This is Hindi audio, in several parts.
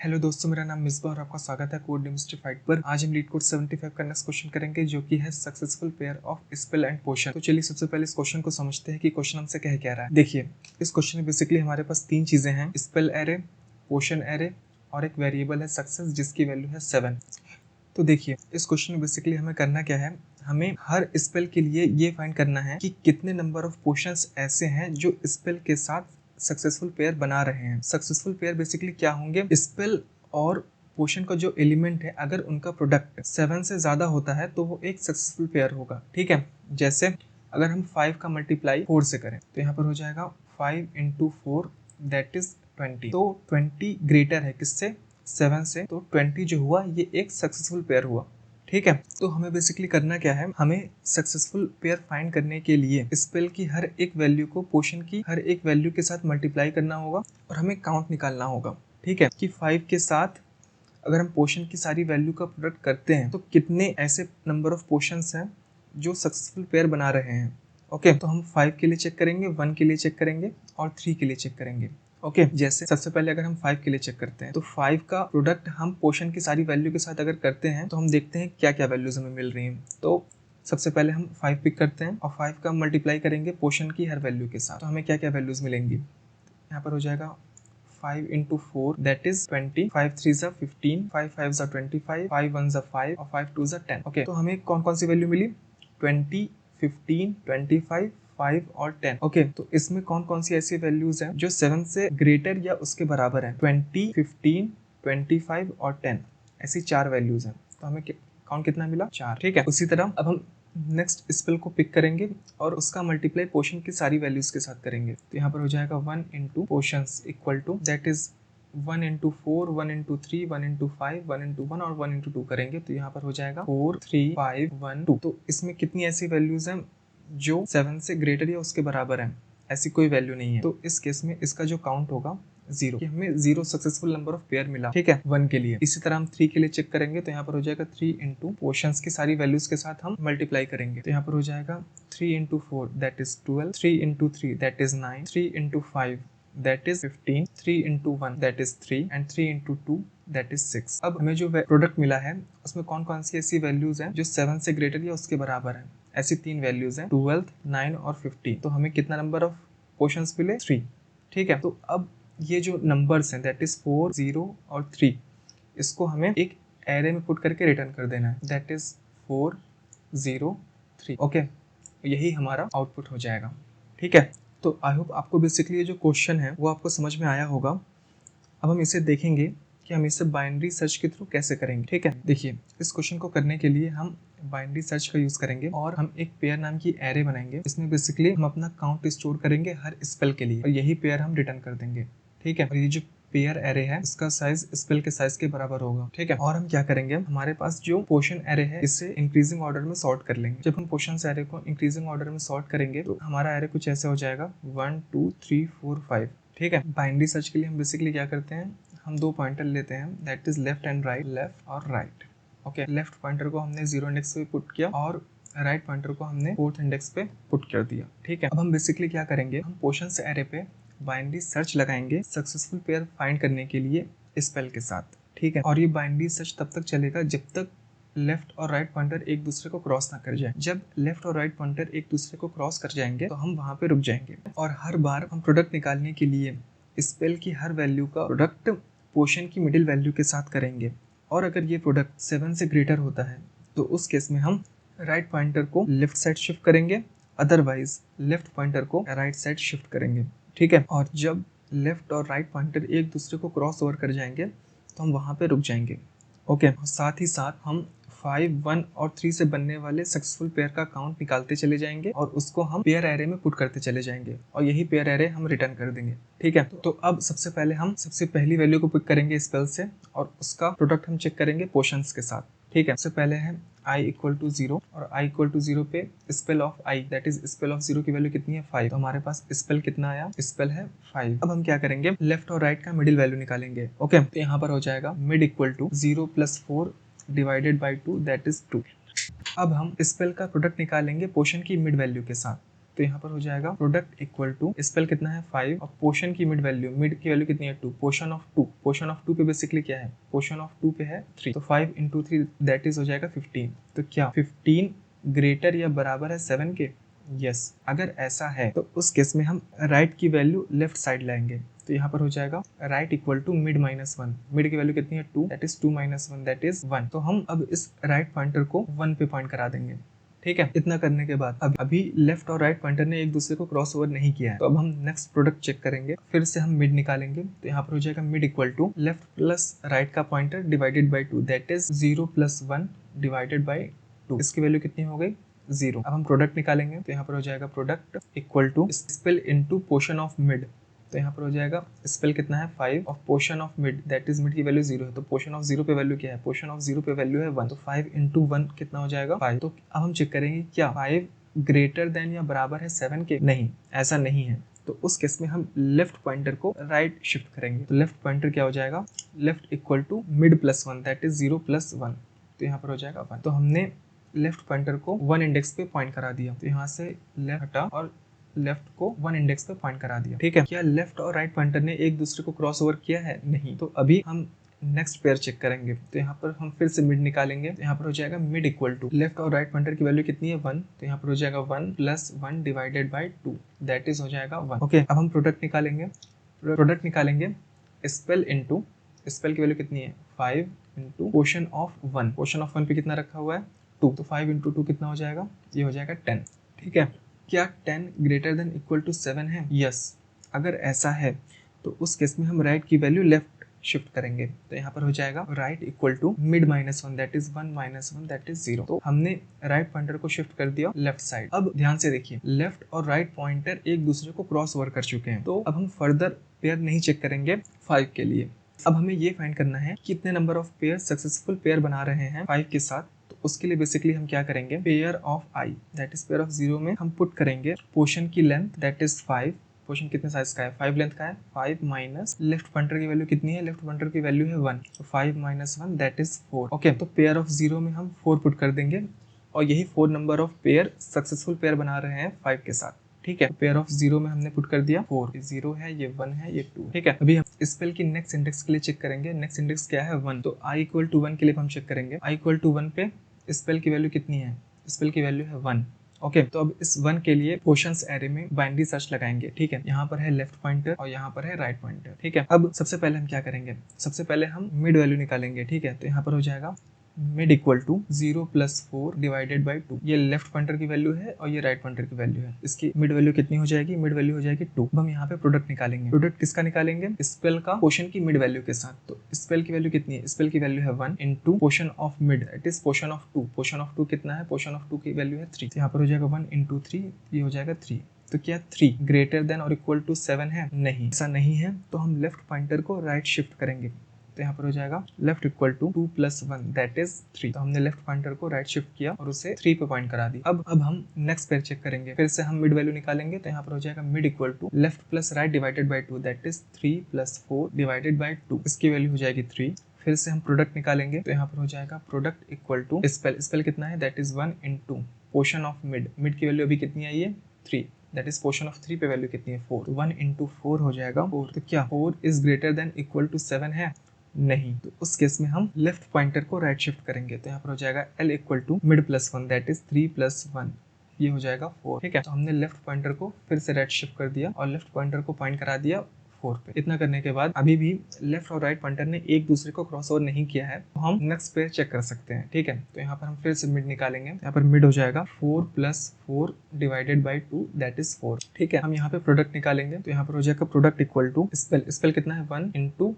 हेलो दोस्तों, मेरा नाम मिसबा और आपका स्वागत है कोड डेमोस्टिफाइड पर। आज हम लीड कोड 75 का नेक्स्ट क्वेश्चन करेंगे जो कि है successful pair of spell end portion. तो चलिए सबसे पहले इस क्वेश्चन को समझते हैं कि क्वेश्चन हमसे कह रहा है। देखिए, इस क्वेश्चन में बेसिकली हमारे पास तीन चीजें हैं, स्पेल एरे, पोर्शन एरे और एक वेरिएबल है सक्सेस जिसकी वैल्यू है 7। तो देखिए, इस क्वेश्चन में बेसिकली हमें करना क्या है, हमें हर स्पेल के लिए ये फाइंड करना है कि कितने नंबर ऑफ पोर्शंस ऐसे हैं जो स्पेल के साथ सक्सेसफुल पेयर बना रहे हैं। सक्सेसफुल पेयर बेसिकली क्या होंगे, स्पेल और पोर्शन का जो एलिमेंट है अगर उनका प्रोडक्ट 7 से ज्यादा होता है तो वो एक सक्सेसफुल पेयर होगा। ठीक है, जैसे अगर हम 5 का मल्टीप्लाई 4 से करें तो यहाँ पर हो जाएगा 5 × 4 दैट इज 20। तो 20 ग्रेटर है किससे, 7 से, तो 20 जो हुआ ये एक सक्सेसफुल पेयर हुआ। ठीक है, तो हमें बेसिकली करना क्या है, हमें सक्सेसफुल पेयर फाइंड करने के लिए स्पेल की हर एक वैल्यू को पोर्शन की हर एक वैल्यू के साथ मल्टीप्लाई करना होगा और हमें काउंट निकालना होगा। ठीक है, कि 5 के साथ अगर हम पोर्शन की सारी वैल्यू का प्रोडक्ट करते हैं तो कितने ऐसे नंबर ऑफ पोर्शंस हैं जो सक्सेसफुल पेयर बना रहे हैं। ओके, तो हम 5 के लिए चेक करेंगे, 1 के लिए चेक करेंगे और 3 के लिए चेक करेंगे। ओके, जैसे सबसे पहले अगर हम 5 के लिए चेक करते हैं तो 5 का प्रोडक्ट हम पोर्शन की सारी वैल्यू के साथ अगर करते हैं तो हम देखते हैं क्या क्या वैल्यूज हमें मिल रही हैं। तो सबसे पहले हम 5 पिक करते हैं और 5 का मल्टीप्लाई करेंगे पोर्शन की हर वैल्यू के साथ, तो हमें क्या क्या वैल्यूज मिलेंगी। यहाँ पर हो जाएगा 5 × 4 that is 20, 5 3s are 15, 5 5s are 25, 5 1s are 5 और 5 2s are 10। ओके, तो हमें कौन कौन सी वैल्यू मिली, 20, 15, 25, 5 और 10। ओके, तो इसमें कौन कौन सी ऐसी वैल्यूज हैं जो 7 से ग्रेटर या उसके बराबर हैं, 20, 15, 25 और 10, ऐसी 4 वैल्यूज हैं। तो हमें काउंट कितना मिला, 4। ठीक है, उसी तरह अब हम नेक्स्ट स्पेल को पिक करेंगे और उसका मल्टीप्लाई पोर्शन की सारी वैल्यूज के साथ करेंगे। तो यहाँ पर हो जाएगा 1 × portions equal to that is 1 × 4, 1 × 3, 1 × 5, 1 × 1 और 1 × 2 करेंगे तो यहाँ पर हो जाएगा 4, 3, 5, 1, 2। तो इसमें कितनी ऐसी वैल्यूज हैं जो 7 से ग्रेटर या उसके बराबर हैं, ऐसी कोई वैल्यू नहीं है। तो इस केस में इसका जो काउंट होगा 0, कि हमें 0 सक्सेसफुल नंबर ऑफ पेयर मिला। ठीक है, 1 के लिए। इसी तरह हम 3 के लिए चेक करेंगे तो यहाँ पर हो जाएगा 3 × पोर्शंस की सारी वैल्यूज के साथ हम मल्टीप्लाई करेंगे तो यहाँ पर हो जाएगा 3 × 4 that is 12, 3 × 3 that is 9, 3 × 5 that is 15, 3 × 1 that is 3 and 3 × 2 that is 6। अब हमें जो प्रोडक्ट मिला है उसमें कौन कौन सी ऐसी वैल्यूज हैं जो 7 से ग्रेटर या उसके बराबर है, ऐसी 3 वैल्यूज हैं, 12, 9 और 15। तो हमें कितना नंबर ऑफ पोर्शंस मिले, 3। ठीक है, तो अब ये जो नंबर्स हैं दैट इज 4, 0 और 3, इसको हमें एक एरे में पुट करके रिटर्न कर देना है, दैट इज 4, 0, 3। ओके, यही हमारा आउटपुट हो जाएगा। ठीक है, तो आई होप आपको बेसिकली ये जो क्वेश्चन है वो आपको समझ में आया होगा। अब हम इसे देखेंगे कि हम इसे बाइनरी सर्च के थ्रू कैसे करेंगे। ठीक है, देखिए, इस क्वेश्चन को करने के लिए हम बाइनरी सर्च का यूज करेंगे और हम एक पेयर नाम की एरे बनाएंगे। इसमें बेसिकली हम अपना काउंट स्टोर करेंगे हर स्पेल के लिए और यही पेयर हम रिटर्न कर देंगे। ठीक है, और ये जो पेयर एरे है इसका साइज स्पेल के साइज के बराबर होगा। ठीक है, और हम क्या करेंगे, हमारे पास जो पोर्शन एरे है इसे इंक्रीजिंग ऑर्डर में सॉर्ट कर लेंगे। जब हम पोर्शन एरे को इंक्रीजिंग ऑर्डर में सॉर्ट करेंगे तो हमारा एरे कुछ ऐसे हो जाएगा 1 2 3 4 5। ठीक है, बाइनरी सर्च के लिए हम बेसिकली क्या करते हैं, हम 2 पॉइंटर लेते हैं that is left and right, left और राइट। ओके, लेफ्ट पॉइंटर को हमने 0 इंडेक्स पे पुट किया और राइट पॉइंटर को हमने 4th इंडेक्स पे पुट कर दिया। ठीक है, अब हम बेसिकली क्या करेंगे, हम पोर्शंस एरे पे बाइनरी सर्च लगाएंगे सक्सेसफुल पेयर फाइंड करने के लिए स्पेल के साथ। ठीक है, और ये बाइनरी सर्च तब तक चलेगा जब तक लेफ्ट और राइट पॉइंटर एक दूसरे को क्रॉस ना कर जाए। जब लेफ्ट और राइट पॉइंटर एक दूसरे को क्रॉस कर जाएंगे तो हम वहां पे रुक जाएंगे और हर बार हम प्रोडक्ट निकालने के लिए स्पेल की हर वैल्यू का प्रोडक्ट पोर्शन की मिडिल वैल्यू के साथ करेंगे। और अगर ये प्रोडक्ट 7 से ग्रेटर होता है तो उस केस में हम राइट पॉइंटर को लेफ्ट साइड शिफ्ट करेंगे, अदरवाइज लेफ्ट पॉइंटर को राइट साइड शिफ्ट करेंगे। ठीक है, और जब लेफ्ट और राइट पॉइंटर एक दूसरे को क्रॉस ओवर कर जाएंगे तो हम वहां पे रुक जाएंगे। ओके, साथ ही साथ हम 5, 1 और 3 से बनने वाले सक्सेसफुल पेयर का काउंट निकालते चले जाएंगे और उसको हम पेयर एरे में पुट करते चले जाएंगे और यही पेयर एरे हम रिटर्न कर देंगे। ठीक है, तो अब सबसे पहले हम सबसे पहली वैल्यू को पिक करेंगे स्पेल से और उसका प्रोडक्ट हम चेक करेंगे पोर्शंस के साथ। ठीक है, सबसे पहले है i = 0 और i = 0 पे spell of i that is spell of 0 की वैल्यू कितनी है, 5। तो हमारे पास स्पेल कितना आया, स्पेल है 5। अब हम क्या करेंगे, लेफ्ट और राइट का मिडिल वैल्यू निकालेंगे। ओके, तो यहाँ पर हो जाएगा mid equal to 0 + 4 divided by 2 that is 2। अब हम स्पेल का प्रोडक्ट निकालेंगे पोर्शन की मिड वैल्यू के साथ। तो यहाँ पर हो जाएगा प्रोडक्ट इक्वल टू स्पेल कितना है 5 और पोर्शन की मिड की वैल्यू कितनी है 2, पोर्शन ऑफ 2 पे बेसिकली क्या है, पोर्शन ऑफ 2 पे है 3, तो 5 into 3 दैट इज हो जाएगा 15। तो क्या 15 ग्रेटर या बराबर है 7 के? यस। अगर ऐसा है तो उस केस में हम राइट की वैल्यू लेफ्ट साइड लाएंगे, तो यहाँ पर हो जाएगा right equal to mid -1, mid की वैल्यू कितनी है 2, दैट इज 2 - 1 दैट इज 1। तो हम अब इस राइट पॉइंटर को 1 पे पॉइंट करा देंगे। ठीक है, इतना करने के बाद अभी लेफ्ट और राइट पॉइंटर ने एक दूसरे को क्रॉस ओवर नहीं किया है, तो अब हम नेक्स्ट प्रोडक्ट चेक करेंगे, फिर से हम मिड निकालेंगे, तो यहाँ पर हो जाएगा mid equal to left plus right का pointer divided by 2 that is 0 + 1 divided by 2। इसकी वैल्यू कितनी हो गई 0। अब हम प्रोडक्ट निकालेंगे, तो यहाँ पर हो जाएगा product equal to spell into portion of mid, तो यहाँ पर हो जाएगा स्पेल कितना है 5 और portion of mid that is mid की वैल्यू 0 है, तो पोर्शन ऑफ 0 पे वैल्यू क्या है, पोर्शन ऑफ 0 पे वैल्यू है 1, तो 5 into 1 कितना हो जाएगा 5। तो अब हम चेक करेंगे क्या 5 ग्रेटर देन या बराबर है 7 के? नहीं, ऐसा नहीं है। तो उस केस में हम लेफ्ट पॉइंटर को राइट शिफ्ट करेंगे, तो लेफ्ट पॉइंटर क्या हो जाएगा left equal to mid +1 that is 0 + 1, तो यहाँ पर हो जाएगा 1। तो हमने लेफ्ट पॉइंटर को 1 इंडेक्स पे पॉइंट करा दिया, तो यहाँ से लेफ्ट हटा और लेफ्ट को 1 इंडेक्स पे पॉइंट करा दिया। ठीक है, क्या लेफ्ट और राइट पॉइंटर ने एक दूसरे को क्रॉस ओवर किया है? नहीं। तो अभी हम नेक्स्ट पेयर चेक करेंगे, तो यहाँ पर हम फिर से मिड निकालेंगे, तो यहाँ पर हो जाएगा मिड इक्वल टू लेफ्ट और राइट पॉइंटर की वैल्यू कितनी है 1, तो यहाँ पर हो जाएगा 1 + 1 डिवाइडेड बाई 2 दैट इज हो जाएगा 1। ओके, अब हम प्रोडक्ट निकालेंगे स्पेल इनटू स्पेल की वैल्यू कितनी है 5 into portion of 1, portion of 1 पे कितना रखा हुआ है 2, तो 5 into 2 कितना हो जाएगा, ये हो जाएगा 10। ठीक है, क्या 10 ग्रेटर देन इक्वल टू 7 है? यस। अगर ऐसा है तो उस केस में हम राइट की वैल्यू लेफ्ट शिफ्ट करेंगे, तो यहाँ पर हो जाएगा right equal to mid -1 that is 1 - 1 that is 0। तो हमने राइट पॉइंटर को शिफ्ट कर दिया लेफ्ट साइड। अब ध्यान से देखिए, लेफ्ट और राइट पॉइंटर एक दूसरे को क्रॉस ओवर कर चुके हैं, तो अब हम फर्दर पेयर नहीं चेक करेंगे 5 के लिए। अब हमें ये फाइंड करना है कितने number of pair successful pair बना रहे हैं 5 के साथ। तो उसके लिए बेसिकली हम क्या करेंगे, pair of I that is pair of 0 में हम पुट करेंगे पोर्शन की लेंथ दैट इज 5, पोर्शन कितने साइज का है 5 लेंथ का है, 5 माइनस लेफ्ट पॉइंटर की वैल्यू कितनी है, लेफ्ट पॉइंटर की वैल्यू है 1, तो 5 - 1 दैट इज 4। ओके, तो पेयर ऑफ 0 में हम 4 पुट कर देंगे और यही 4 number of pair successful pair बना रहे हैं 5 के साथ। ठीक है, पेयर ऑफ 0 में हमने पुट कर दिया 4, 0 है, ये 1 है, ये 2। ठीक है, अभी हम स्पेल की नेक्स्ट इंडेक्स के लिए चेक करेंगे। नेक्स्ट इंडेक्स क्या है 1, तो i इक्वल टू 1 के लिए हम चेक करेंगे। i इक्वल टू 1 पे स्पेल की वैल्यू कितनी है, स्पेल की वैल्यू है 1। ओके, तो अब इस 1 के लिए पोर्शंस एरे में बाइनरी सर्च लगाएंगे। ठीक है, यहाँ पर है लेफ्ट पॉइंटर और यहाँ पर है राइट पॉइंटर। ठीक है, अब सबसे पहले हम क्या करेंगे, सबसे पहले हम मिड वैल्यू निकालेंगे। ठीक है, तो यहाँ पर हो जाएगा mid equal to 0 + 4 divided by 2, ये लेफ्ट पॉइंटर की वैल्यू है और ये राइट पॉइंटर की वैल्यू है। इसकी मिड वैल्यू कितनी हो जाएगी, मिड वैल्यू हो जाएगी 2। अब हम यहाँ पे प्रोडक्ट निकालेंगे। प्रोडक्ट किसका निकालेंगे, स्पेल का पोर्शन की मिड वैल्यू के साथ। तो स्पेल की वैल्यू कितनी है, स्पेल की वैल्यू है 1 into portion of mid it is portion of 2, portion of 2 कितना है, पोर्शन ऑफ 2 की वैल्यू है 3, तो यहाँ पर हो जाएगा 1 × 3, ये हो जाएगा 3। तो क्या 3 ग्रेटर देन और इक्वल टू 7 है? नहीं, ऐसा नहीं है। तो हम लेफ्ट पॉइंटर को राइट शिफ्ट करेंगे, तो यहाँ पर हो जाएगा left equal to 2 + 1 that is 3। तो हमने लेफ्ट पॉइंटर को राइट शिफ्ट किया और उसे 3 पे पॉइंट करा दी। अब हम नेक्स्ट पेयर चेक करेंगे, फिर से हम मिड वैल्यू निकालेंगे। तो यहाँ पर हो जाएगा mid equal to left plus right divided by 2 that is 3 + 4 divided by 2, इसकी वैल्यू हो जाएगी 3। फिर से हम प्रोडक्ट निकालेंगे, तो यहाँ पर हो जाएगा प्रोडक्ट इक्वल टू स्पेल कितना है that is 1 into portion of mid, mid की वैल्यू अभी कितनी आई है 3, दैट इज पोर्शन ऑफ 3 पे वैल्यू कितनी है 4, 1 × 4 हो जाएगा 4। तो क्या 4 is greater than equal to 7 है? नहीं। तो उस केस में हम लेफ्ट पॉइंटर को राइट शिफ्ट करेंगे, तो यहाँ पर हो जाएगा L equal to mid + 1 that is 3 + 1, ये हो जाएगा 4। ठीक है, तो हमने लेफ्ट पॉइंटर को फिर से राइट शिफ्ट कर दिया और लेफ्ट पॉइंटर को पॉइंट करा दिया 4 पे। इतना करने के बाद अभी भी लेफ्ट और राइट पॉइंटर ने एक दूसरे को क्रॉस ओवर नहीं किया है, तो हम नेक्स्ट पेयर चेक कर सकते हैं। ठीक है, तो यहाँ पर हम फिर से मिड निकालेंगे। यहाँ पर मिड हो जाएगा 4 + 4 डिवाइडेड बाई 2 दैट इज 4। ठीक है, हम यहाँ पे प्रोडक्ट निकालेंगे, तो यहाँ पर हो जाएगा प्रोडक्ट इक्वल टू स्पेल कितना है 1 into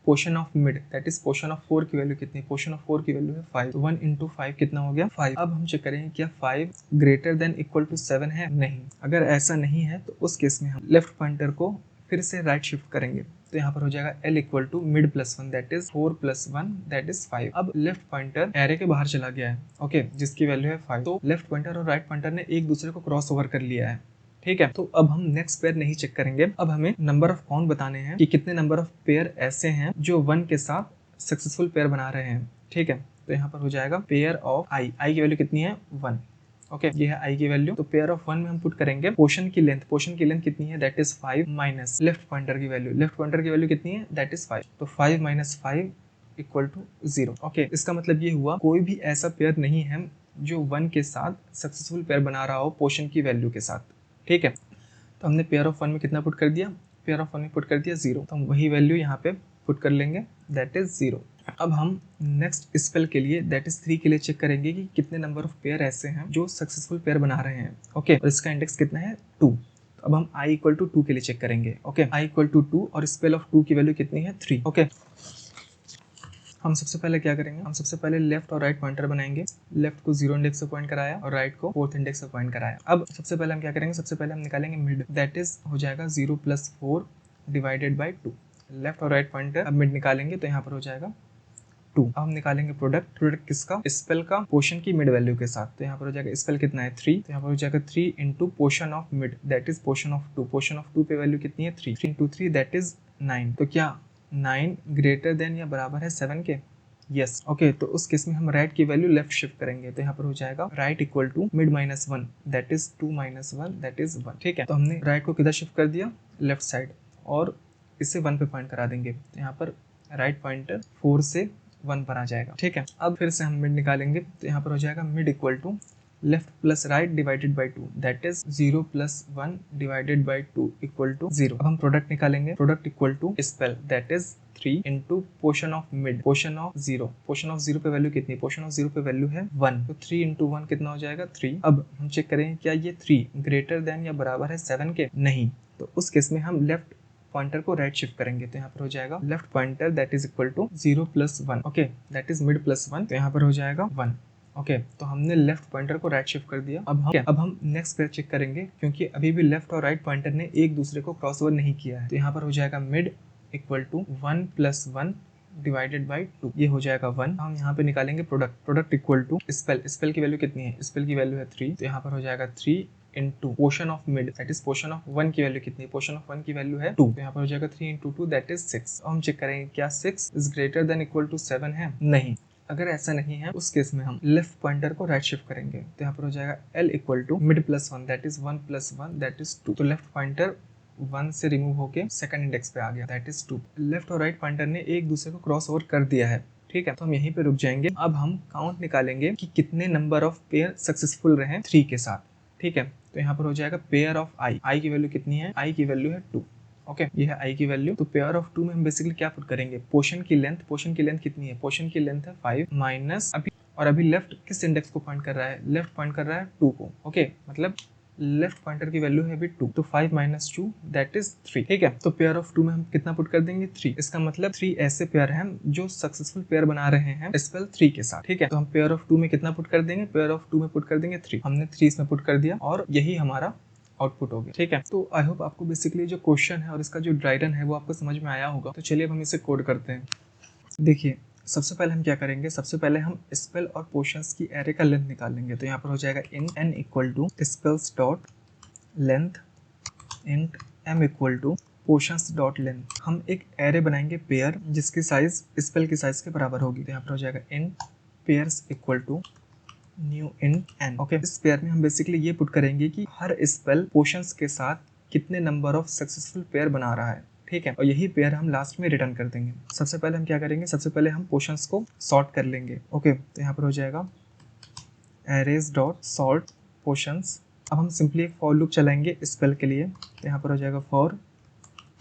portion of mid that is portion of 4 की वैल्यू कितनी, पोर्शन ऑफ 4 की वैल्यू है 5, तो 1 × 5 कितना हो गया 5। अब हम चेक करेंगे क्या 5 ग्रेटर देन इक्वल टू 7 है? नहीं। अगर ऐसा नहीं है तो उस केस में हम लेफ्ट पॉइंटर को फिर से राइट शिफ्ट करेंगे, तो यहाँ पर हो जाएगा L equal to mid + 1 that is 4 + 1 that is 5। अब लेफ्ट पॉइंटर एरे के बाहर चला गया है, ओके, जिसकी वैल्यू है 5। तो लेफ्ट पॉइंटर और राइट पॉइंटर ने एक दूसरे को क्रॉस ओवर कर लिया है। ठीक है, तो अब हम नेक्स्ट पेयर नहीं चेक करेंगे। अब हमें नंबर ऑफ काउंट बताने हैं कि कितने नंबर ऑफ पेयर ऐसे हैं जो 1 के साथ सक्सेसफुल पेयर बना रहे हैं। ठीक है, तो यहाँ पर हो जाएगा पेयर ऑफ आई की वैल्यू कितनी है 1। ओके ये है i की वैल्यू। तो पेयर ऑफ 1 में हम पुट करेंगे पोर्शन की लेंथ कितनी है, that is 5 minus left pointer की वैल्यू कितनी है, दैट इज 5। तो 5 माइनस 5 इक्वल टू 0। ओके इसका मतलब ये हुआ कोई भी ऐसा पेयर नहीं है जो 1 के साथ सक्सेसफुल पेयर बना रहा हो पोर्शन की वैल्यू के साथ। ठीक है, तो हमने पेयर ऑफ 1 में कितना पुट कर दिया, पेयर ऑफ 1 में पुट कर दिया 0। तो हम वही वैल्यू यहाँ पे पुट कर लेंगे, दैट इज 0। अब हम नेक्स्ट स्पेल के लिए दैट इज 3 के लिए चेक करेंगे कि कितने नंबर ऑफ पेयर ऐसे हैं जो सक्सेसफुल पेयर बना रहे हैं। ओके और इसका इंडेक्स कितना है 2। तो अब हम i इक्वल टू 2 के लिए चेक करेंगे। ओके i इक्वल टू 2 और स्पेल ऑफ 2 की वैल्यू कितनी है 3। ओके हम सबसे पहले क्या करेंगे, हम सबसे पहले लेफ्ट और राइट पॉइंटर बनाएंगे। लेफ्ट को 0 इंडेक्स से पॉइंट कराया और राइट को 4th इंडेक्स से पॉइंट कराया। अब सबसे पहले हम क्या करेंगे, सबसे पहले हम निकालेंगे मिड, दैट इज हो जाएगा 0 + 4 डिवाइडेड बाई 2। लेफ्ट और राइट पॉइंटर अब मिड निकालेंगे तो यहाँ पर हो जाएगा 2। अब हम निकालेंगे प्रोडक्ट किसका, स्पेल का पोर्शन की मिड वैल्यू के साथ। तो यहाँ पर हो जाएगा स्पेल कितना है 3, तो यहाँ पर हो जाएगा 3 into portion of mid that is portion of 2। Portion of 2 पे वैल्यू कितनी है 3 इंटू 3 दैट इज 9। तो क्या 9 ग्रेटर देन या बराबर है 7 के, यस। ओके तो उस केस में हम राइट की वैल्यू लेफ्ट शिफ्ट करेंगे। तो यहाँ पर हो जाएगा right equal to mid minus 1 that is 2 minus 1 that is 1। ठीक है, तो हमने राइट को किधर शिफ्ट कर दिया, लेफ्ट साइड, और इसे 1 पे पॉइंट करा देंगे। तो यहाँ पर राइट पॉइंटर 4 से 1 पर आ जाएगा। ठीक है, अब फिर से हम मिड निकालेंगे। तो यहाँ पर हो जाएगा mid equal to left plus right divided by 2 that is 0 + 1 divided by 2 equal to 0। अब हम प्रोडक्ट निकालेंगे, product equal to spell that is 3 into portion of mid, portion of 0। Portion of 0 पे वैल्यू कितनी, पोर्शन ऑफ 0 पे वैल्यू है 1। तो 3 इंटू 1 कितना हो जाएगा 3। अब हम चेक करेंगे क्या ये 3 ग्रेटर देन या बराबर है 7 के, नहीं। तो उस केस में हम लेफ्ट पॉइंटर को राइट शिफ्ट करेंगे। तो यहाँ पर हो जाएगा left pointer that is equal to 0 + 1। Okay that is mid plus 1। तो यहाँ पर हो जाएगा 1। ओके तो हमने लेफ्ट पॉइंटर को राइट शिफ्ट कर दिया। अब हम नेक्स्ट पेयर चेक करेंगे, क्योंकि अभी भी लेफ्ट और राइट पॉइंटर ने एक दूसरे को क्रॉस ओवर नहीं किया है। तो यहाँ पर हो जाएगा mid equal to 1 + 1 divided by 2, ये हो जाएगा 1। हम यहाँ पे निकालेंगे प्रोडक्ट इक्वल टू स्पेल की वैल्यू कितनी है, स्पेल की वैल्यू है 3। तो यहाँ पर हो जाएगा 3 into portion of mid that is portion of 1 की वैल्यू कितनी है, पोर्शन ऑफ 1 की वैल्यू है 2। तो यहाँ पर हो जाएगा 3 इंटू 2 दैट इज 6। हम चेक करेंगे क्या 6 is greater than equal to 7 है, नहीं। अगर ऐसा नहीं है उस केस में हम लेफ्ट पॉइंटर को राइट शिफ्ट करेंगे। तो यहाँ पर हो जाएगा L equal to mid plus 1 that is 1 + 1 that is 2। तो लेफ्ट पॉइंटर 1 से रिमूव होके सेकंड इंडेक्स पे आ गया दैट इज 2। लेफ्ट और राइट पॉइंटर ने एक दूसरे को क्रॉस ओवर कर दिया है। ठीक है, तो हम यहीं पे रुक जाएंगे। अब हम काउंट निकालेंगे कि कितने नंबर ऑफ पेयर सक्सेसफुल रहे 3 के साथ। ठीक है, तो यहाँ पर हो जाएगा पेयर ऑफ आई की वैल्यू कितनी है, आई की वैल्यू है 2। ओके ये है आई की वैल्यू। तो पेयर ऑफ 2 में हम बेसिकली क्या पुट करेंगे, पोर्शन की लेंथ कितनी है, पोर्शन की लेंथ है 5 माइनस अभी लेफ्ट किस इंडेक्स को पॉइंट कर रहा है, लेफ्ट पॉइंट कर रहा है 2 को। ओके मतलब लेफ्ट पॉइंटर की वैल्यू है अभी 2, तो 5 माइनस 2 दैट इज 3। ठीक है, तो पेयर ऑफ 2 में हम कितना पुट कर देंगे 3। इसका मतलब 3 ऐसे पेयर हैं जो सक्सेसफुल पेयर बना रहे हैं स्पेल 3 के साथ। ठीक है, तो हम पेयर ऑफ 2 में कितना पुट कर देंगे, पेयर ऑफ 2 में पुट कर देंगे 3। हमने 3 इसमें पुट कर दिया और यही हमारा आउटपुट हो गया। ठीक है, तो आई होप आपको बेसिकली जो क्वेश्चन है और इसका जो ड्राई रन है वो आपको समझ में आया होगा। तो चलिए अब हम इसे कोड करते हैं। देखिए सबसे पहले हम क्या करेंगे, सबसे पहले हम स्पेल और पोर्शंस की एरे का लेंथ निकालेंगे। तो यहाँ पर हो जाएगा int n equal to spells dot length int m equal to portions dot length. हम एक एरे बनाएंगे पेयर जिसकी साइज स्पेल की साइज के बराबर होगी। तो यहाँ पर हो जाएगा int pairs equal to new int n। Okay इस पेयर में हम बेसिकली ये पुट करेंगे कि हर स्पेल पोर्शंस के साथ कितने नंबर ऑफ सक्सेसफुल पेयर बना रहा है। ठीक है, और यही पेयर हम लास्ट में रिटर्न कर देंगे। सबसे पहले हम क्या करेंगे, सबसे पहले हम पोर्शंस को सॉर्ट कर लेंगे। ओके तो यहाँ पर हो जाएगा एरेज डॉट सॉर्ट पोर्शंस। अब हम सिंपली एक फॉर लूप चलाएंगे स्पेल के लिए। तो यहाँ पर हो जाएगा for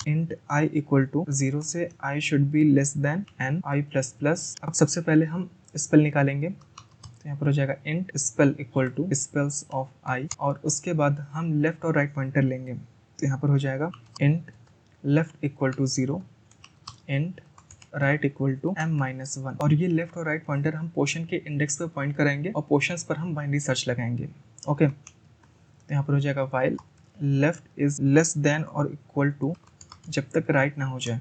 int i equal to 0 से i should be less than n i plus plus. अब सबसे पहले हम स्पेल निकालेंगे। तो यहाँ पर हो जाएगा int spell equal to spells of i, और उसके बाद हम लेफ्ट और राइट पॉइंटर लेंगे। तो यहाँ पर हो जाएगा int left equal to 0 int right equal to m-1, और ये लेफ्ट और राइट पॉइंटर हम पोर्शन के इंडेक्स पे पॉइंट कराएंगे और पोर्शंस पर हम बाइनरी सर्च लगाएंगे। ओके तो यहाँ पर हो जाएगा while left is less than और इक्वल टू, जब तक राइट ना हो जाए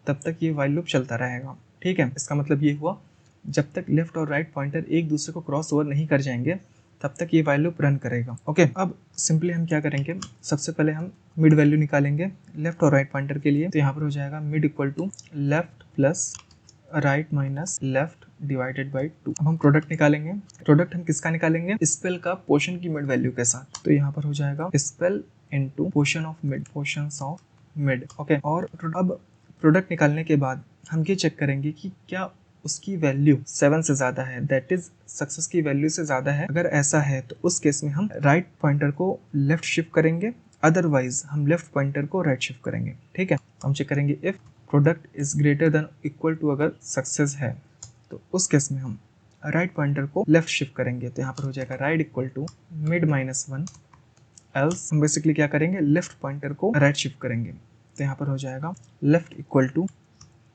तब तक ये व्हाइल लूप चलता रहेगा। ठीक है, इसका मतलब ये हुआ जब तक लेफ्ट और राइट पॉइंटर एक दूसरे को क्रॉस ओवर नहीं कर जाएंगे तब तक ये व्हाइल लूप रन करेगा। ओके अब सिंपली हम क्या करेंगे, सबसे पहले हम मिड वैल्यू निकालेंगे लेफ्ट और राइट पॉइंटर के लिए। तो यहाँ पर हो जाएगा mid equal to left plus right minus left divided by 2। अब हम प्रोडक्ट निकालेंगे। प्रोडक्ट हम किसका निकालेंगे? स्पेल का पोर्शन की मिड वैल्यू के साथ। तो यहाँ पर हो जाएगा spell into portion of mid, portions of mid. Okay, और अब प्रोडक्ट निकालने के बाद हम ये चेक करेंगे कि क्या उसकी वैल्यू 7 से ज़्यादा है, दैट इज सक्सेस की वैल्यू से ज़्यादा है। अगर ऐसा है तो उस केस में हम राइट पॉइंटर को लेफ्ट शिफ्ट करेंगे, अदरवाइज हम लेफ्ट पॉइंटर को राइट शिफ्ट करेंगे। ठीक है, हम चेक करेंगे if product is greater than equal to, अगर सक्सेस है तो उस केस में हम राइट पॉइंटर को लेफ्ट शिफ्ट करेंगे। तो यहाँ पर हो जाएगा right equal to mid minus 1, else हम बेसिकली क्या करेंगे? लेफ्ट पॉइंटर को राइट शिफ्ट करेंगे। तो यहाँ पर हो जाएगा left equal to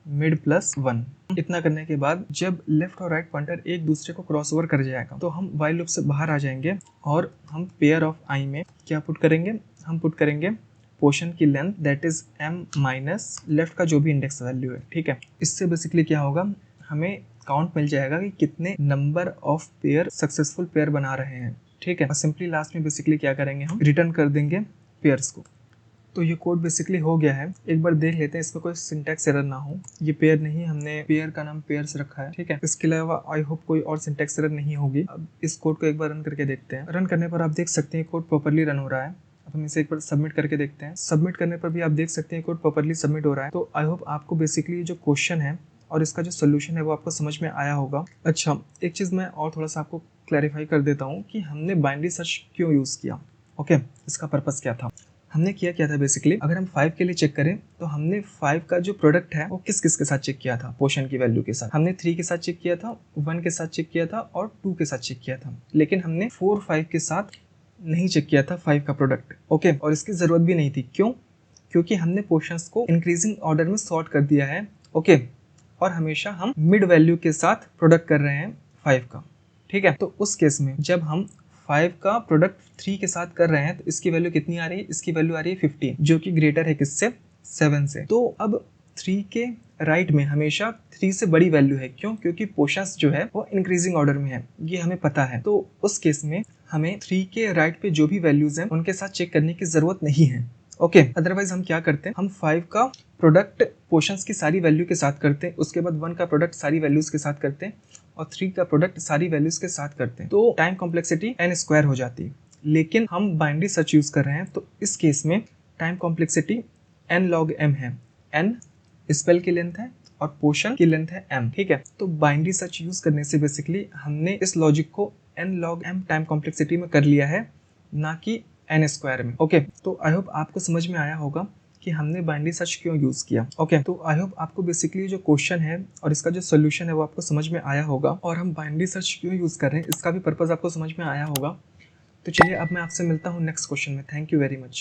mid plus 1। इतना करने के बाद जब लेफ्ट और राइट पॉइंटर एक दूसरे को क्रॉस ओवर कर जाएगा तो हम व्हाइल लूप से बाहर आ जाएंगे और हम पेयर ऑफ आई में क्या पुट करेंगे? हम पुट करेंगे पोर्शन की length that is m minus left का जो भी इंडेक्स वैल्यू है। ठीक है, इससे बेसिकली क्या होगा? हमें काउंट मिल जाएगा कि कितने number of pair successful pair बना रहे हैं। ठीक है, और सिंपली लास्ट में बेसिकली क्या करेंगे? हम रिटर्न कर देंगे पेयर्स को। तो ये कोड बेसिकली हो गया है। एक बार देख लेते हैं इसमें कोई सिंटैक्स एरर ना हो। ये पेयर नहीं, हमने पेयर का नाम पेयर्स रखा है। ठीक है, इसके अलावा आई होप कोई और सिंटैक्स एरर नहीं होगी। अब इस कोड को एक बार रन करके देखते हैं। रन करने पर आप देख सकते हैं कोड प्रॉपर्ली रन हो रहा है। अब हम इसे एक बार सबमिट करके देखते हैं। सबमिट करने पर भी आप देख सकते हैं कोड प्रॉपर्ली सबमिट हो रहा है। तो आई होप आपको बेसिकली जो क्वेश्चन है और इसका जो सोल्यूशन है वो आपको समझ में आया होगा। अच्छा, एक चीज़ मैं और थोड़ा सा आपको क्लैरिफाई कर देता हूँ कि हमने बाइनरी सर्च क्यों यूज़ किया। ओके, इसका पर्पस क्या था? हमने किया था बेसिकली, अगर हम 5 के लिए चेक करें तो हमने 5 का जो प्रोडक्ट है वो किस किस के साथ चेक किया था? पोर्शन की वैल्यू के साथ। हमने 3 के साथ चेक किया था, 1 के साथ चेक किया था और 2 के साथ चेक किया था। लेकिन हमने 4, 5 के साथ नहीं चेक किया था 5 का प्रोडक्ट। ओके, और इसकी जरूरत भी नहीं थी। क्यों? क्योंकि हमने पोर्शंस को इंक्रीजिंग ऑर्डर में सॉर्ट कर दिया है। ओके, और हमेशा हम मिड वैल्यू के साथ प्रोडक्ट कर रहे हैं 5 का। ठीक है, तो उस केस में जब हम 5 का प्रोडक्ट 3 के साथ कर रहे हैं तो इसकी वैल्यू कितनी आ रही है? इसकी वैल्यू आ रही है 15, जो कि ग्रेटर है किससे? 7 से। तो अब 3 के राइट में हमेशा 3 से बड़ी वैल्यू है। क्यों? क्योंकि पोर्शंस जो है वो इंक्रीजिंग ऑर्डर में है, ये हमें पता है। तो उस केस में हमें 3 के राइट पे जो भी वैल्यूज हैं उनके साथ चेक करने की जरूरत नहीं है। ओके, अदरवाइज हम क्या करते हैं? हम 5 का प्रोडक्ट पोर्शंस की सारी वैल्यू के साथ करते हैं, उसके बाद 1 का प्रोडक्ट सारी वैल्यूज के साथ करते हैं और 3 का प्रोडक्ट सारी वैल्यूज के साथ करते हैं। तो टाइम कॉम्प्लेक्सिटी n² हो जाती है। लेकिन हम बाइनरी सर्च यूज कर रहे हैं तो इस केस में time complexity n log m है। n स्पेल की लेंथ है और पोर्शन की लेंथ है m। ठीक है, तो बाइनरी सर्च यूज करने से बेसिकली हमने इस लॉजिक को n log m time complexity में कर लिया है, ना कि n² में। ओके, तो आई होप आपको समझ में आया होगा कि हमने बाइनरी सर्च क्यों यूज किया। ओके, तो आई होप आपको बेसिकली जो क्वेश्चन है और इसका जो सोल्यूशन है वो आपको समझ में आया होगा, और हम बाइनरी सर्च क्यों यूज कर रहे हैं इसका भी पर्पस आपको समझ में आया होगा। तो चलिए अब मैं आपसे मिलता हूँ नेक्स्ट क्वेश्चन में। Thank you very much.